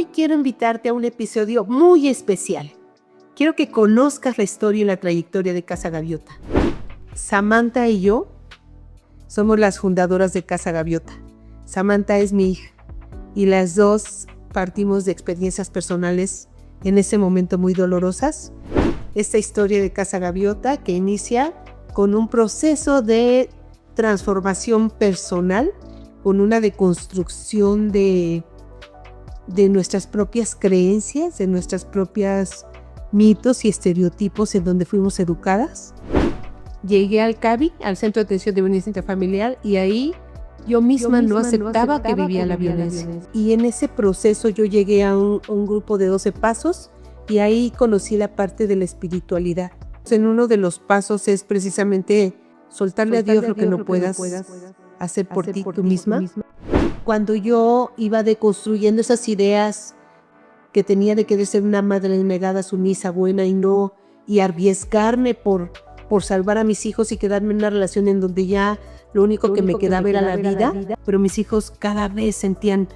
hoy quiero invitarte a un episodio muy especial. Quiero que conozcas la historia y la trayectoria de Casa Gaviota. Samantha y yo somos las fundadoras de Casa Gaviota. Samantha es mi hija y las dos partimos de experiencias personales en ese momento muy dolorosas. Esta historia de Casa Gaviota que inicia con un proceso de transformación personal, con una deconstrucción de nuestras propias creencias, de nuestras propias mitos y estereotipos en donde fuimos educadas. Llegué al CABI, al Centro de Atención de Violencia Intrafamiliar, y ahí yo misma no aceptaba que vivía la violencia. Y en ese proceso yo llegué a un grupo de 12 pasos y ahí conocí la parte de la espiritualidad. En uno de los pasos es precisamente soltarle a Dios lo que no puedas hacer por ti tú misma. Cuando yo iba deconstruyendo esas ideas que tenía de querer ser una madre negada, sumisa, buena y arriesgarme por salvar a mis hijos y quedarme en una relación en donde ya lo único que me quedaba era la vida, pero mis hijos cada vez sentían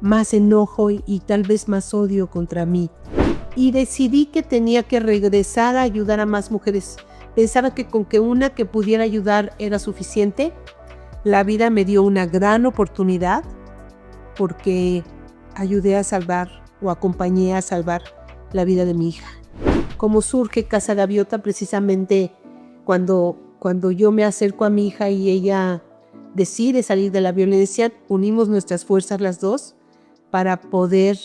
más enojo y tal vez más odio contra mí. Y decidí que tenía que regresar a ayudar a más mujeres. Pensaba que con que una que pudiera ayudar era suficiente. La vida me dio una gran oportunidad porque ayudé a salvar o acompañé a salvar la vida de mi hija. Como surge Casa Gaviota precisamente cuando yo me acerco a mi hija y ella decide salir de la violencia, unimos nuestras fuerzas las dos para poder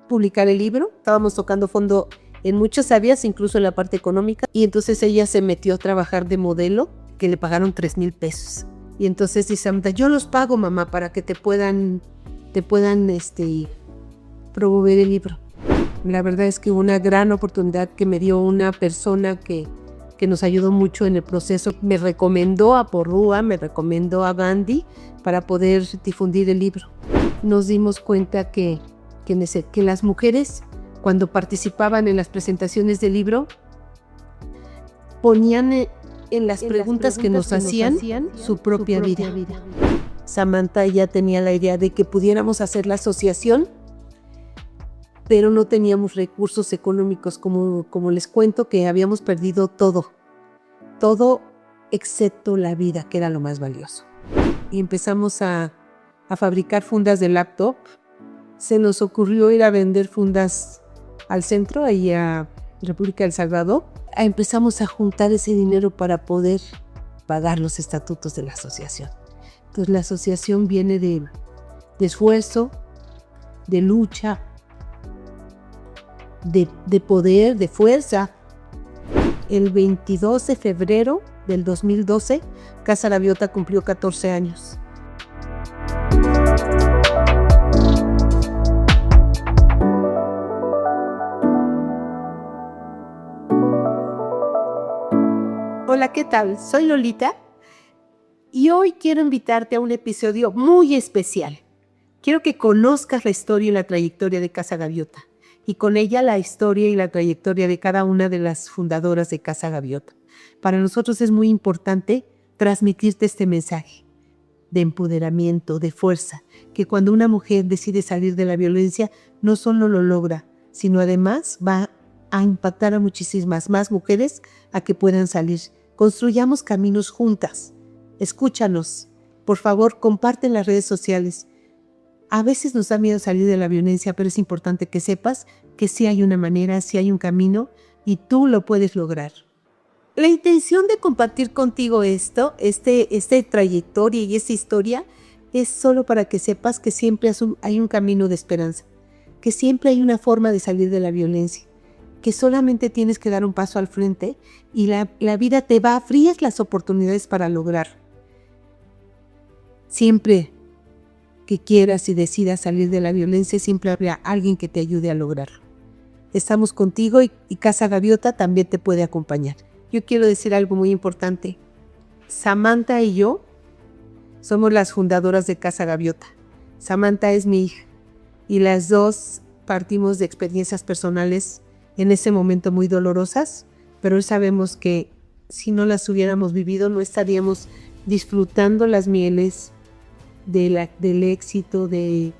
publicar el libro. Estábamos tocando fondo en muchas áreas, incluso en la parte económica, y entonces ella se metió a trabajar de modelo, que le pagaron 3,000 pesos. Y entonces dice Samantha, yo los pago, mamá, para que te puedan promover el libro. La verdad es que una gran oportunidad que me dio una persona que nos ayudó mucho en el proceso. Me recomendó a Porrúa, me recomendó a Gandhi para poder difundir el libro. Nos dimos cuenta que las mujeres, cuando participaban en las presentaciones del libro, ponían en las preguntas que nos hacían su propia vida. Samantha ya tenía la idea de que pudiéramos hacer la asociación, pero no teníamos recursos económicos, como les cuento, que habíamos perdido todo excepto la vida, que era lo más valioso. Y empezamos a fabricar fundas de laptop. Se nos ocurrió ir a vender fundas al centro, ahí a República del Salvador. Empezamos a juntar ese dinero para poder pagar los estatutos de la asociación. Entonces la asociación viene de esfuerzo, de lucha, de poder, de fuerza. El 22 de febrero del 2012, Casa Gaviota cumplió 14 años. Hola, ¿qué tal? Soy Lolita y hoy quiero invitarte a un episodio muy especial. Quiero que conozcas la historia y la trayectoria de Casa Gaviota y con ella la historia y la trayectoria de cada una de las fundadoras de Casa Gaviota. Para nosotros es muy importante transmitirte este mensaje de empoderamiento, de fuerza, que cuando una mujer decide salir de la violencia no solo lo logra, sino además va a impactar a muchísimas más mujeres a que puedan salir. Construyamos caminos juntas. Escúchanos. Por favor, comparte en las redes sociales. A veces nos da miedo salir de la violencia, pero es importante que sepas que sí hay una manera, sí hay un camino y tú lo puedes lograr. La intención de compartir contigo esta trayectoria y esta historia es solo para que sepas que siempre hay un camino de esperanza, que siempre hay una forma de salir de la violencia, que solamente tienes que dar un paso al frente y la vida te va a abrir las oportunidades para lograr. Siempre que quieras y decidas salir de la violencia, siempre habrá alguien que te ayude a lograrlo. Estamos contigo y Casa Gaviota también te puede acompañar. Yo quiero decir algo muy importante. Samantha y yo somos las fundadoras de Casa Gaviota. Samantha es mi hija y las dos partimos de experiencias personales en ese momento muy dolorosas, pero hoy sabemos que si no las hubiéramos vivido no estaríamos disfrutando las mieles del éxito, de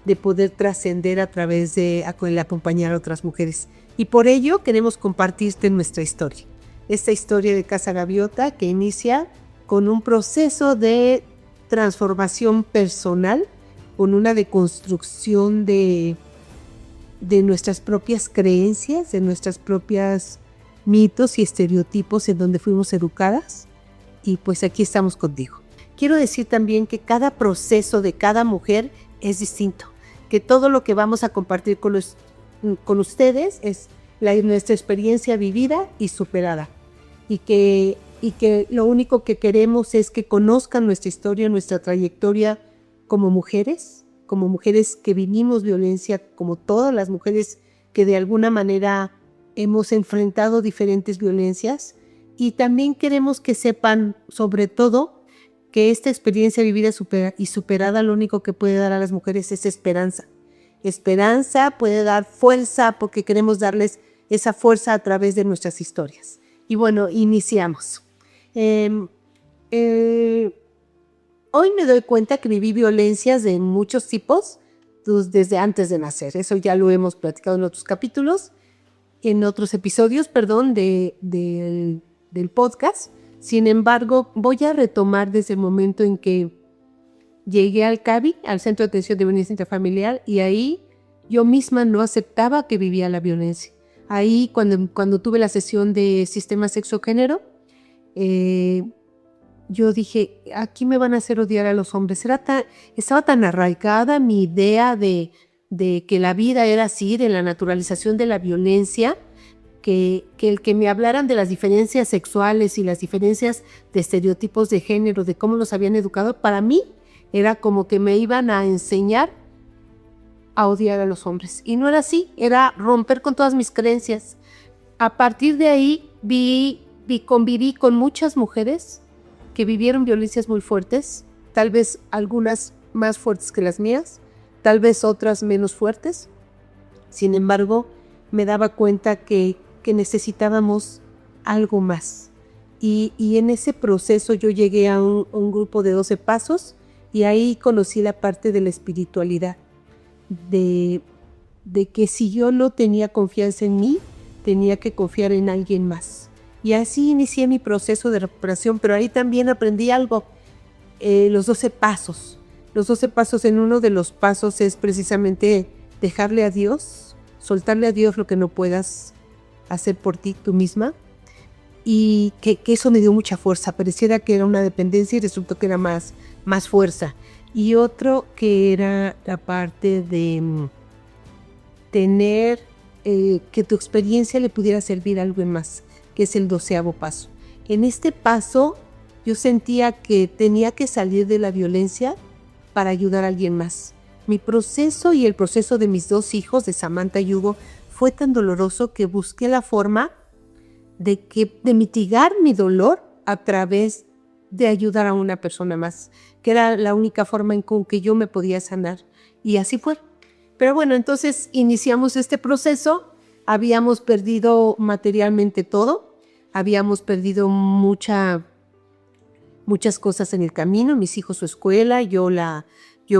de poder trascender a través de el acompañar a otras mujeres. Y por ello queremos compartirte nuestra historia. Esta historia de Casa Gaviota que inicia con un proceso de transformación personal, con una deconstrucción de nuestras propias creencias, de nuestras propias mitos y estereotipos en donde fuimos educadas. Y pues aquí estamos contigo. Quiero decir también que cada proceso de cada mujer es distinto, que todo lo que vamos a compartir con ustedes es nuestra experiencia vivida y superada. Y que lo único que queremos es que conozcan nuestra historia, nuestra trayectoria como mujeres que vivimos violencia, como todas las mujeres que de alguna manera hemos enfrentado diferentes violencias. Y también queremos que sepan, sobre todo, que esta experiencia vivida y superada lo único que puede dar a las mujeres es esperanza. Esperanza puede dar fuerza porque queremos darles esa fuerza a través de nuestras historias. Y bueno, iniciamos. Hoy me doy cuenta que viví violencias de muchos tipos desde antes de nacer. Eso ya lo hemos platicado en otros capítulos, en otros episodios, del podcast. Sin embargo, voy a retomar desde el momento en que llegué al CABI, al Centro de Atención de Violencia Intrafamiliar, y ahí yo misma no aceptaba que vivía la violencia. Ahí, cuando tuve la sesión de sistema sexo-género, yo dije, aquí me van a hacer odiar a los hombres. Estaba tan arraigada mi idea de que la vida era así, de la naturalización de la violencia, que el que me hablaran de las diferencias sexuales y las diferencias de estereotipos de género, de cómo los habían educado, para mí era como que me iban a enseñar a odiar a los hombres. Y no era así, era romper con todas mis creencias. A partir de ahí conviví con muchas mujeres que vivieron violencias muy fuertes, tal vez algunas más fuertes que las mías, tal vez otras menos fuertes. Sin embargo, me daba cuenta que necesitábamos algo más. Y en ese proceso yo llegué a un grupo de 12 pasos y ahí conocí la parte de la espiritualidad, de que si yo no tenía confianza en mí, tenía que confiar en alguien más. Y así inicié mi proceso de recuperación, pero ahí también aprendí algo, los 12 pasos. Los 12 pasos, en uno de los pasos es precisamente dejarle a Dios, soltarle a Dios lo que no puedas hacer por ti, tú misma. Y que eso me dio mucha fuerza, pareciera que era una dependencia y resultó que era más fuerza. Y otro que era la parte de tener que tu experiencia le pudiera servir a alguien más, que es el 12º paso. En este paso yo sentía que tenía que salir de la violencia para ayudar a alguien más. Mi proceso y el proceso de mis 2 hijos, de Samantha y Hugo, fue tan doloroso que busqué la forma de mitigar mi dolor a través de ayudar a una persona más, que era la única forma en que yo me podía sanar. Y así fue. Pero bueno, entonces iniciamos este proceso. Habíamos perdido materialmente todo. Habíamos perdido muchas cosas en el camino. Mis hijos, su escuela, yo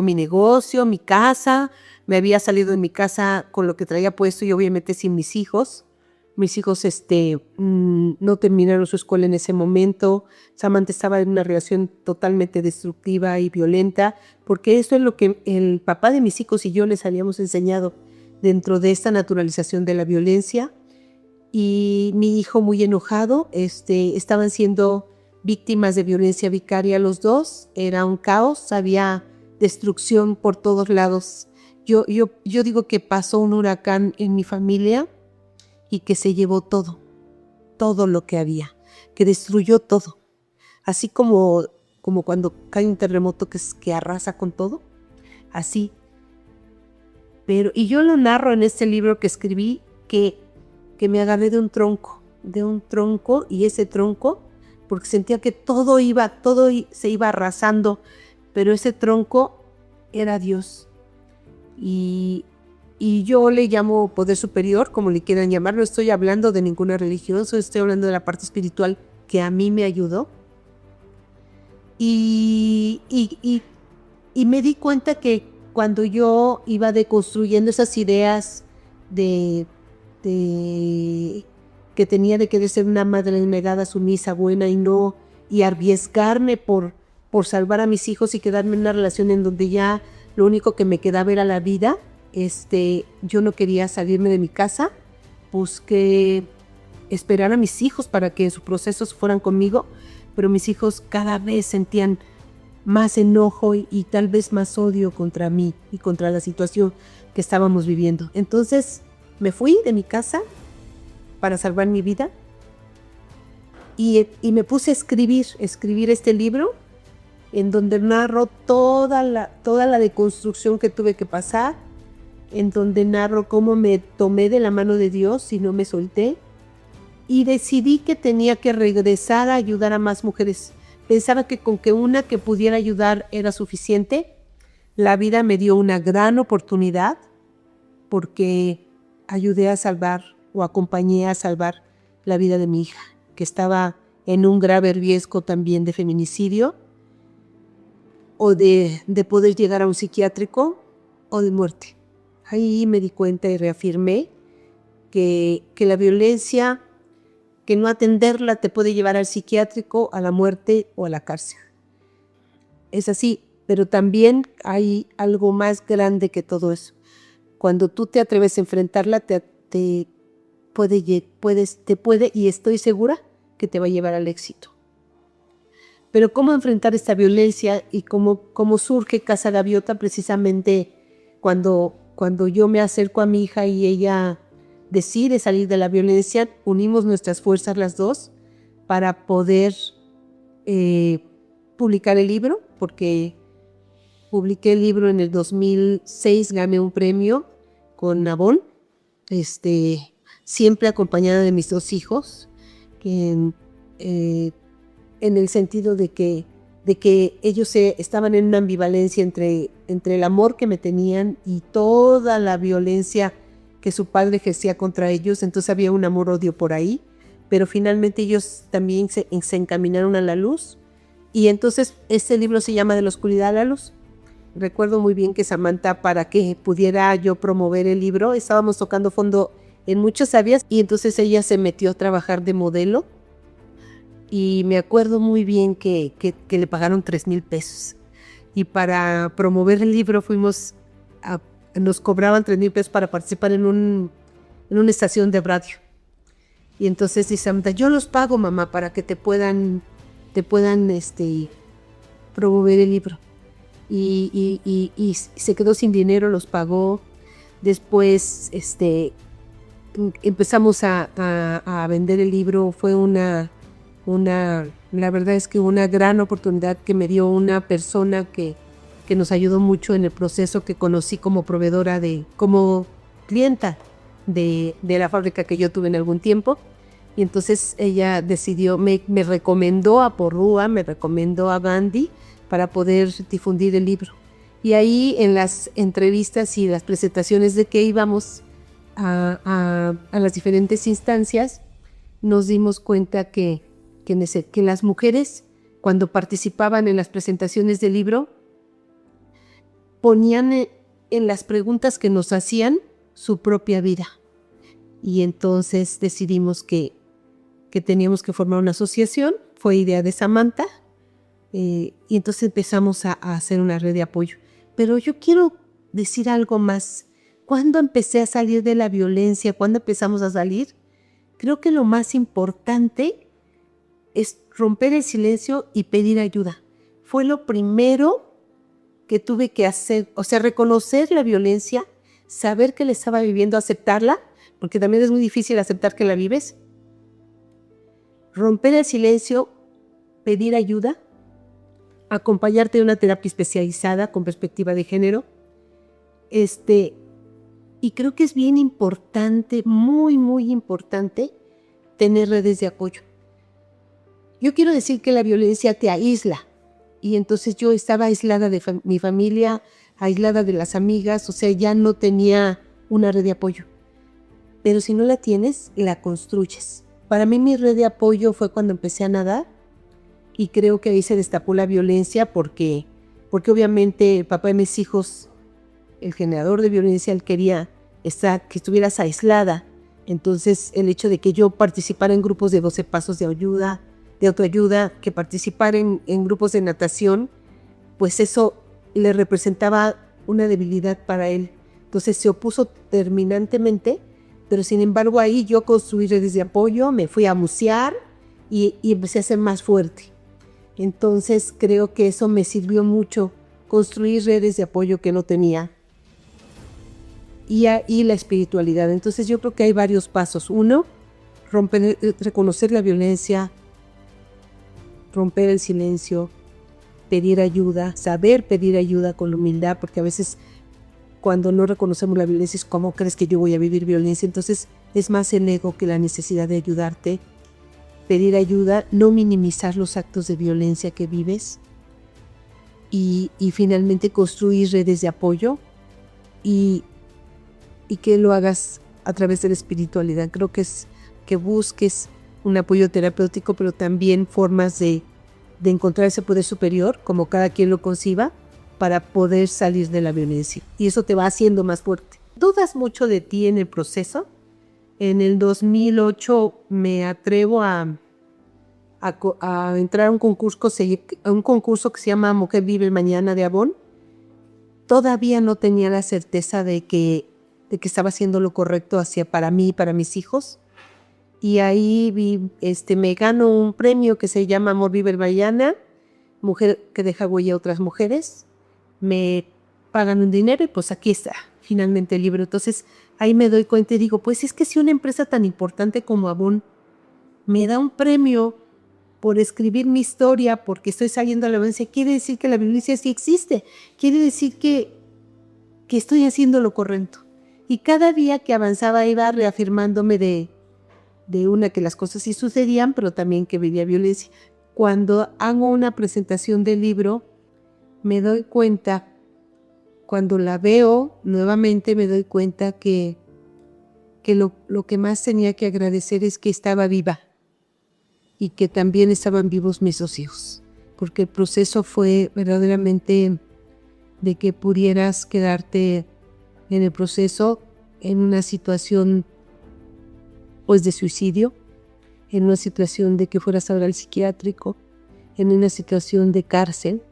mi negocio, mi casa. Me había salido de mi casa con lo que traía puesto y obviamente sin mis hijos. Mis hijos no terminaron su escuela en ese momento. Samantha estaba en una relación totalmente destructiva y violenta, porque eso es lo que el papá de mis hijos y yo les habíamos enseñado dentro de esta naturalización de la violencia. Y mi hijo, muy enojado, estaban siendo víctimas de violencia vicaria los dos. Era un caos, había destrucción por todos lados. Yo digo que pasó un huracán en mi familia y que se llevó todo lo que había, que destruyó todo. Así como cuando cae un terremoto que arrasa con todo, así. Y yo lo narro en este libro que escribí, que me agarré de un tronco, y ese tronco, porque sentía que todo se iba arrasando, pero ese tronco era Dios. Y yo le llamo poder superior, como le quieran llamar. No estoy hablando de ninguna religión, solo estoy hablando de la parte espiritual que a mí me ayudó. Y me di cuenta que cuando yo iba deconstruyendo esas ideas de que tenía de querer ser una madre negada, sumisa, buena y arriesgarme por salvar a mis hijos y quedarme en una relación en donde ya lo único que me quedaba era la vida, yo no quería salirme de mi casa, busqué esperar a mis hijos para que sus procesos fueran conmigo, pero mis hijos cada vez sentían más enojo y tal vez más odio contra mí y contra la situación que estábamos viviendo. Entonces me fui de mi casa para salvar mi vida y me puse a escribir este libro en donde narro toda la deconstrucción que tuve que pasar, en donde narro cómo me tomé de la mano de Dios y no me solté, y decidí que tenía que regresar a ayudar a más mujeres. Pensaba que con que una que pudiera ayudar era suficiente. La vida me dio una gran oportunidad porque ayudé a salvar o acompañé a salvar la vida de mi hija, que estaba en un grave riesgo también de feminicidio o de poder llegar a un psiquiátrico o de muerte. Ahí me di cuenta y reafirmé que la violencia, que no atenderla te puede llevar al psiquiátrico, a la muerte o a la cárcel. Es así, pero también hay algo más grande que todo eso. Cuando tú te atreves a enfrentarla, te puede y estoy segura que te va a llevar al éxito. Pero cómo enfrentar esta violencia y cómo surge Casa Gaviota, precisamente cuando yo me acerco a mi hija y ella decide salir de la violencia, unimos nuestras fuerzas las dos para poder publicar el libro, porque publiqué el libro en el 2006, gané un premio con Nabón, siempre acompañada de mis 2 hijos, en el sentido de que ellos estaban en una ambivalencia entre el amor que me tenían y toda la violencia que su padre ejercía contra ellos. Entonces había un amor-odio por ahí, pero finalmente ellos también se encaminaron a la luz, y entonces este libro se llama De la oscuridad a la luz. Recuerdo muy bien que Samantha, para que pudiera yo promover el libro, estábamos tocando fondo en muchas áreas, y entonces ella se metió a trabajar de modelo, y me acuerdo muy bien que le pagaron 3,000 pesos, y para promover el libro nos cobraban 3,000 pesos para participar en una estación de radio. Y entonces dice Samantha: yo los pago, mamá, para que te puedan promover el libro. Y se quedó sin dinero, los pagó. Después empezamos a vender el libro. Fue la verdad es que una gran oportunidad que me dio una persona que nos ayudó mucho en el proceso, que conocí como proveedora como clienta de la fábrica que yo tuve en algún tiempo. Y entonces ella decidió, me recomendó a Porrúa, me recomendó a Gandhi para poder difundir el libro. Y ahí en las entrevistas y las presentaciones de que íbamos a las diferentes instancias, nos dimos cuenta que las mujeres, cuando participaban en las presentaciones del libro, ponían en las preguntas que nos hacían su propia vida. Y entonces decidimos que teníamos que formar una asociación. Fue idea de Samantha, y entonces empezamos a hacer una red de apoyo. Pero yo quiero decir algo más. ¿Cuándo empecé a salir de la violencia? ¿Cuándo empezamos a salir? Creo que lo más importante es romper el silencio y pedir ayuda. Fue lo primero que tuve que hacer, o sea, reconocer la violencia, saber que la estaba viviendo, aceptarla, porque también es muy difícil aceptar que la vives. Romper el silencio, pedir ayuda, acompañarte de una terapia especializada con perspectiva de género. Y creo que es bien importante, muy, muy importante, tener redes de apoyo. Yo quiero decir que la violencia te aísla, y entonces yo estaba aislada de mi familia, aislada de las amigas, o sea, ya no tenía una red de apoyo. Pero si no la tienes, la construyes. Para mí mi red de apoyo fue cuando empecé a nadar, y creo que ahí se destapó la violencia porque obviamente el papá de mis hijos el generador de violencia, él quería que estuvieras aislada. Entonces, el hecho de que yo participara en grupos de 12 pasos de autoayuda, que participara en grupos de natación, pues eso le representaba una debilidad para él. Entonces se opuso terminantemente, pero sin embargo ahí yo construí redes de apoyo, me fui a musear y empecé a ser más fuerte. Entonces creo que eso me sirvió mucho, construir redes de apoyo que no tenía. Y la espiritualidad. Entonces yo creo que hay varios pasos. Uno, reconocer la violencia, romper el silencio, pedir ayuda, saber pedir ayuda con humildad, porque a veces cuando no reconocemos la violencia es ¿cómo crees que yo voy a vivir violencia? Entonces es más el ego que la necesidad de ayudarte. Pedir ayuda, no minimizar los actos de violencia que vives y finalmente construir redes de apoyo y que lo hagas a través de la espiritualidad. Creo que es que busques un apoyo terapéutico, pero también formas de encontrar ese poder superior, como cada quien lo conciba, para poder salir de la violencia. Y eso te va haciendo más fuerte. ¿Dudas mucho de ti en el proceso? En el 2008 me atrevo a entrar a un concurso que se llama Mujer Vive el Mañana de Avon. Todavía no tenía la certeza de que estaba haciendo lo correcto para mí y para mis hijos. Y ahí me gano un premio que se llama Amor Vive el Mañana, mujer que deja huella a otras mujeres. Me pagan un dinero y pues aquí está, finalmente el libro. Entonces ahí me doy cuenta y digo, pues es que si una empresa tan importante como Avon me da un premio por escribir mi historia, porque estoy saliendo a la violencia, quiere decir que la violencia sí existe, quiere decir que estoy haciendo lo correcto. Y cada día que avanzaba iba reafirmándome de una, que las cosas sí sucedían, pero también que vivía violencia. Cuando hago una presentación del libro, me doy cuenta, cuando la veo nuevamente, me doy cuenta que lo que más tenía que agradecer es que estaba viva y que también estaban vivos mis dos hijos, porque el proceso fue verdaderamente de que pudieras quedarte en el proceso en una situación pues de suicidio, en una situación de que fueras ahora al psiquiátrico, en una situación de cárcel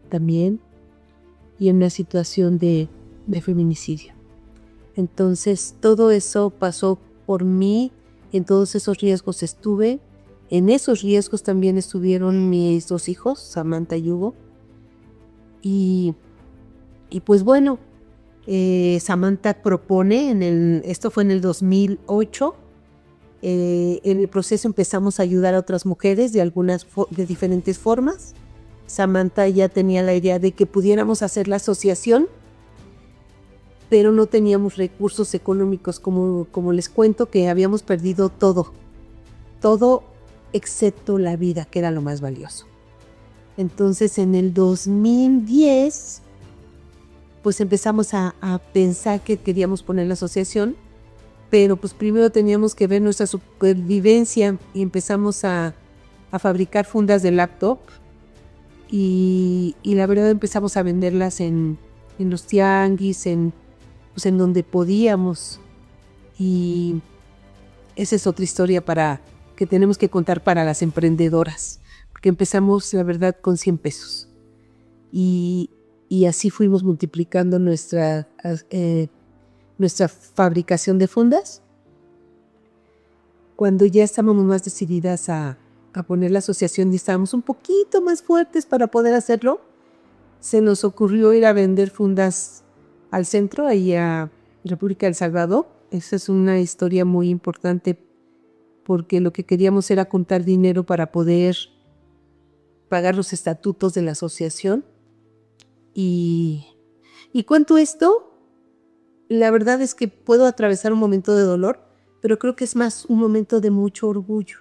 también y en una situación de feminicidio. Entonces todo eso pasó por mí, en todos esos riesgos estuve, en esos riesgos también estuvieron mis dos hijos, Samantha y Hugo, y pues bueno, Samantha propone, esto fue en el 2008, en el proceso empezamos a ayudar a otras mujeres de diferentes formas. Samantha ya tenía la idea de que pudiéramos hacer la asociación, pero no teníamos recursos económicos, como les cuento, que habíamos perdido todo excepto la vida, que era lo más valioso. Entonces en el 2010 pues empezamos a pensar que queríamos poner la asociación, pero pues primero teníamos que ver nuestra supervivencia y empezamos a fabricar fundas de laptop y la verdad empezamos a venderlas en los tianguis, en donde podíamos, y esa es otra historia que tenemos que contar para las emprendedoras, porque empezamos la verdad con 100 pesos y así fuimos multiplicando nuestra fabricación de fundas. Cuando ya estábamos más decididas a poner la asociación y estábamos un poquito más fuertes para poder hacerlo, se nos ocurrió ir a vender fundas al centro, ahí a República del Salvador. Esa es una historia muy importante porque lo que queríamos era contar dinero para poder pagar los estatutos de la asociación. Y cuento esto, la verdad es que puedo atravesar un momento de dolor, pero creo que es más un momento de mucho orgullo,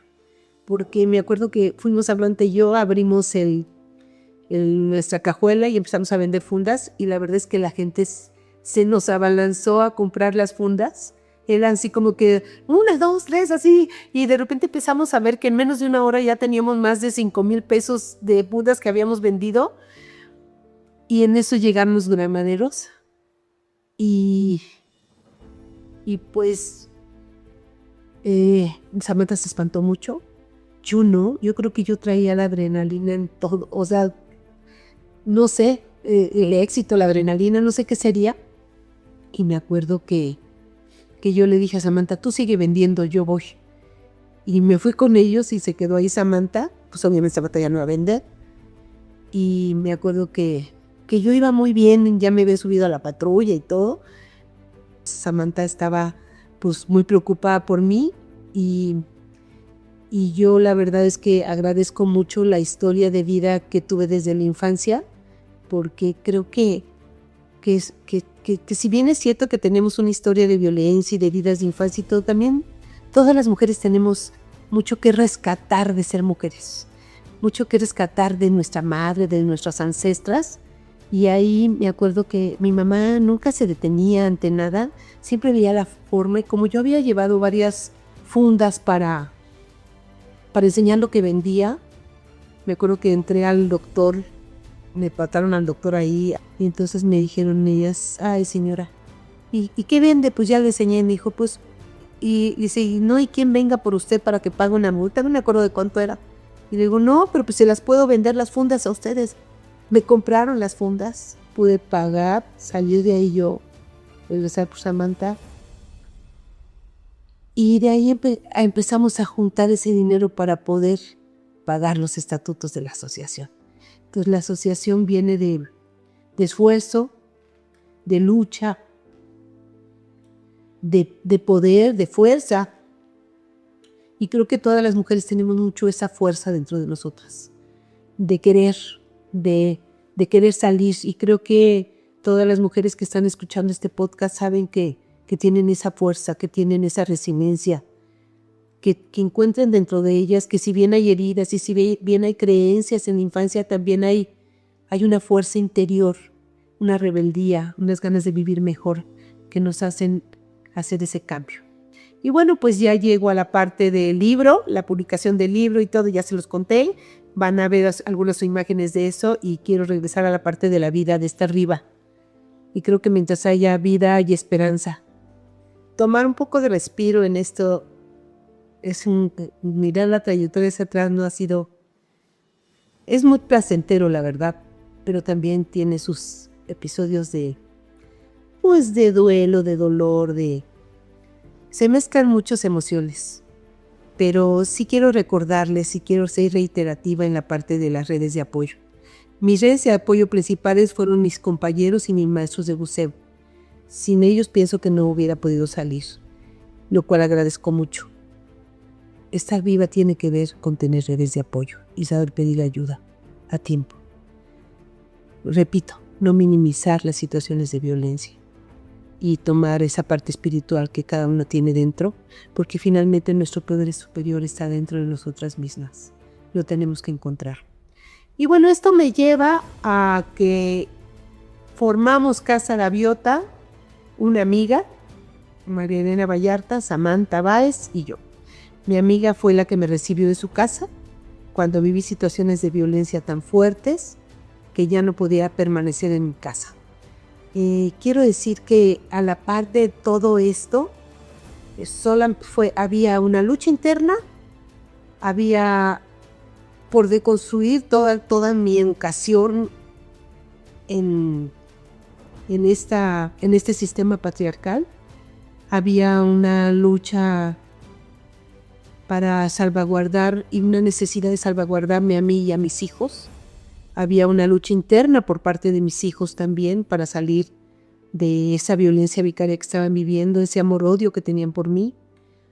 porque me acuerdo que fuimos Ablante y yo, abrimos nuestra cajuela y empezamos a vender fundas, y la verdad es que la gente se nos abalanzó a comprar las fundas. Eran así como que 1, 2, 3, así, y de repente empezamos a ver que en menos de una hora ya teníamos más de 5,000 pesos de fundas que habíamos vendido. Y en eso llegaron los granaderos Y, y pues Samantha se espantó mucho. Yo no, yo creo que yo traía la adrenalina en todo, o sea, no sé, el éxito, la adrenalina, no sé qué sería. Y me acuerdo que yo le dije a Samantha, tú sigue vendiendo, yo voy. Y me fui con ellos y se quedó ahí Samantha, pues obviamente Samantha ya no iba a vender. Y me acuerdo que yo iba muy bien, ya me había subido a la patrulla y todo. Samantha estaba pues muy preocupada por mí y yo la verdad es que agradezco mucho la historia de vida que tuve desde la infancia, porque creo que si bien es cierto que tenemos una historia de violencia y de vidas de infancia y todo, también todas las mujeres tenemos mucho que rescatar de ser mujeres, mucho que rescatar de nuestra madre, de nuestras ancestras. Y ahí me acuerdo que mi mamá nunca se detenía ante nada, siempre veía la forma, y como yo había llevado varias fundas para enseñar lo que vendía, me acuerdo que entré al doctor, me pataron al doctor ahí, y entonces me dijeron ellas, ay señora, ¿y qué vende? Pues ya le enseñé, me dijo, pues, y dice, y no hay quien venga por usted para que pague una multa, no me acuerdo de cuánto era. Y le digo, no, pero pues se las puedo vender las fundas a ustedes. Me compraron las fundas, pude pagar, salir de ahí yo, regresar por Samantha. Y de ahí empezamos a juntar ese dinero para poder pagar los estatutos de la asociación. Entonces la asociación viene de esfuerzo, de lucha, de poder, de fuerza. Y creo que todas las mujeres tenemos mucho esa fuerza dentro de nosotras, de querer, de querer salir. Y creo que todas las mujeres que están escuchando este podcast saben que tienen esa fuerza, que tienen esa resiliencia, que encuentren dentro de ellas que si bien hay heridas y si bien hay creencias en la infancia, también hay una fuerza interior, una rebeldía, unas ganas de vivir mejor que nos hacen hacer ese cambio. Y bueno, pues ya llego a la parte del libro, la publicación del libro y todo, ya se los conté. Van a ver algunas imágenes de eso y quiero regresar a la parte de la vida, de estar viva. Y creo que mientras haya vida hay esperanza. Tomar un poco de respiro en esto mirar la trayectoria hacia atrás no ha sido, es muy placentero la verdad, pero también tiene sus episodios de duelo, de dolor, se mezclan muchas emociones. Pero sí quiero recordarles, sí quiero ser reiterativa en la parte de las redes de apoyo. Mis redes de apoyo principales fueron mis compañeros y mis maestros de buceo. Sin ellos pienso que no hubiera podido salir, lo cual agradezco mucho. Estar viva tiene que ver con tener redes de apoyo y saber pedir ayuda a tiempo. Repito, no minimizar las situaciones de violencia y tomar esa parte espiritual que cada uno tiene dentro, porque finalmente nuestro poder superior está dentro de nosotras mismas. Lo tenemos que encontrar. Y bueno, esto me lleva a que formamos Casa Gaviota, una amiga, María Elena Vallarta, Samantha Báez y yo. Mi amiga fue la que me recibió de su casa cuando viví situaciones de violencia tan fuertes que ya no podía permanecer en mi casa. Quiero decir que a la par de todo esto, había una lucha interna, había por deconstruir toda mi educación en este sistema patriarcal. Había una lucha para salvaguardar y una necesidad de salvaguardarme a mí y a mis hijos. Había una lucha interna por parte de mis hijos también para salir de esa violencia vicaria que estaban viviendo, ese amor-odio que tenían por mí.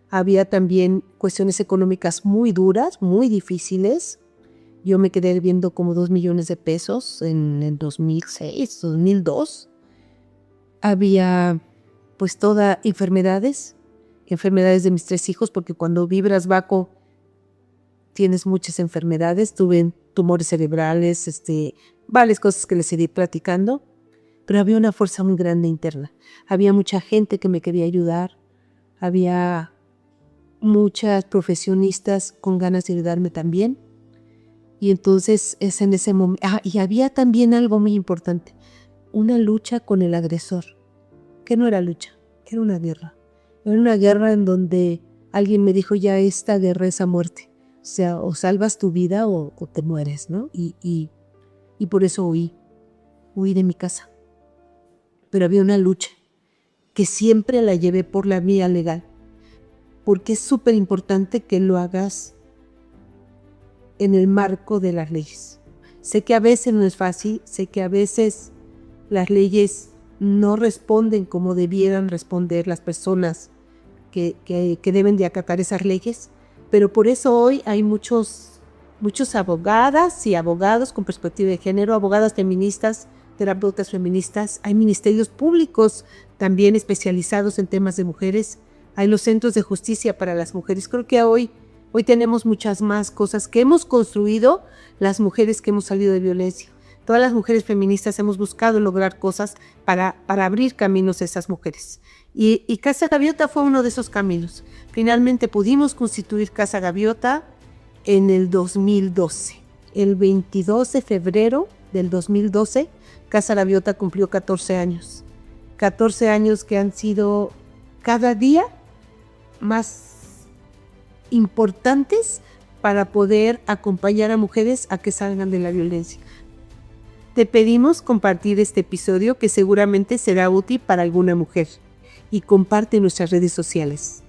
Había también cuestiones económicas muy duras, muy difíciles. Yo me quedé debiendo como 2 millones de pesos en el 2006, 2002. Había pues todas enfermedades de mis 3 hijos, porque cuando vibras Baco tienes muchas enfermedades. Tuve tumores cerebrales, varias cosas que les iré platicando, pero había una fuerza muy grande interna. Había mucha gente que me quería ayudar, había muchas profesionistas con ganas de ayudarme también. Y entonces es en ese momento, y había también algo muy importante, una lucha con el agresor. que no era lucha, era una guerra. Era una guerra en donde alguien me dijo, ya esta guerra es a muerte. O sea, o salvas tu vida o te mueres, ¿no? Y por eso huí de mi casa. Pero había una lucha que siempre la llevé por la vía legal, porque es súper importante que lo hagas en el marco de las leyes. Sé que a veces no es fácil, sé que a veces las leyes no responden como debieran responder las personas que deben de acatar esas leyes, pero por eso hoy hay muchos abogadas y abogados con perspectiva de género, abogadas feministas, terapeutas feministas, hay ministerios públicos también especializados en temas de mujeres, hay los centros de justicia para las mujeres. Creo que hoy tenemos muchas más cosas que hemos construido las mujeres que hemos salido de violencia. Todas las mujeres feministas hemos buscado lograr cosas para abrir caminos a esas mujeres. Y Casa Gaviota fue uno de esos caminos. Finalmente pudimos constituir Casa Gaviota en el 2012. El 22 de febrero del 2012, Casa Gaviota cumplió 14 años. 14 años que han sido cada día más importantes para poder acompañar a mujeres a que salgan de la violencia. Te pedimos compartir este episodio que seguramente será útil para alguna mujer y comparte en nuestras redes sociales.